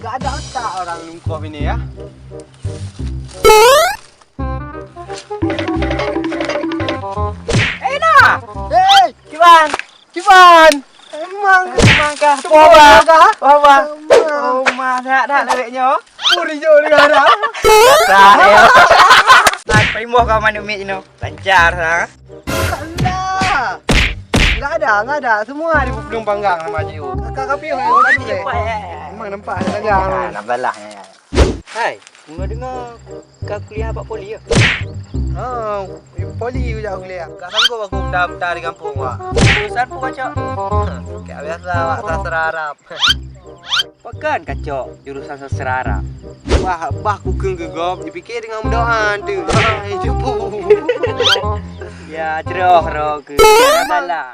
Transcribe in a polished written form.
Gak ada otak orang lungkop ini ya. Nah! Hei! Kiban! Emang kah? Bawa. Oh, dah leweknya. Puri jo dengan dah. Dah ya. Nak primo kau mana umi ini? Lancar ha. Alah. Enggak ada. Semua di Gunung Panggang nama Jiu. Kakak piu yang tadi. Memang nampak ada. Nambalahnya. Hai, dengar kau kuliah apa poli ya? Oh, poli juga aku lihat. Enggak sanggup aku daftar di kampung wak. Jurusan pun kacau. Kayak biasa wak sastra Arab. Pekan kacau jurusan sastra Arab. Wah, aku gegop dipikir dengan mudahan tu. Hai, cupu. Ya, ceroh ke. Salah.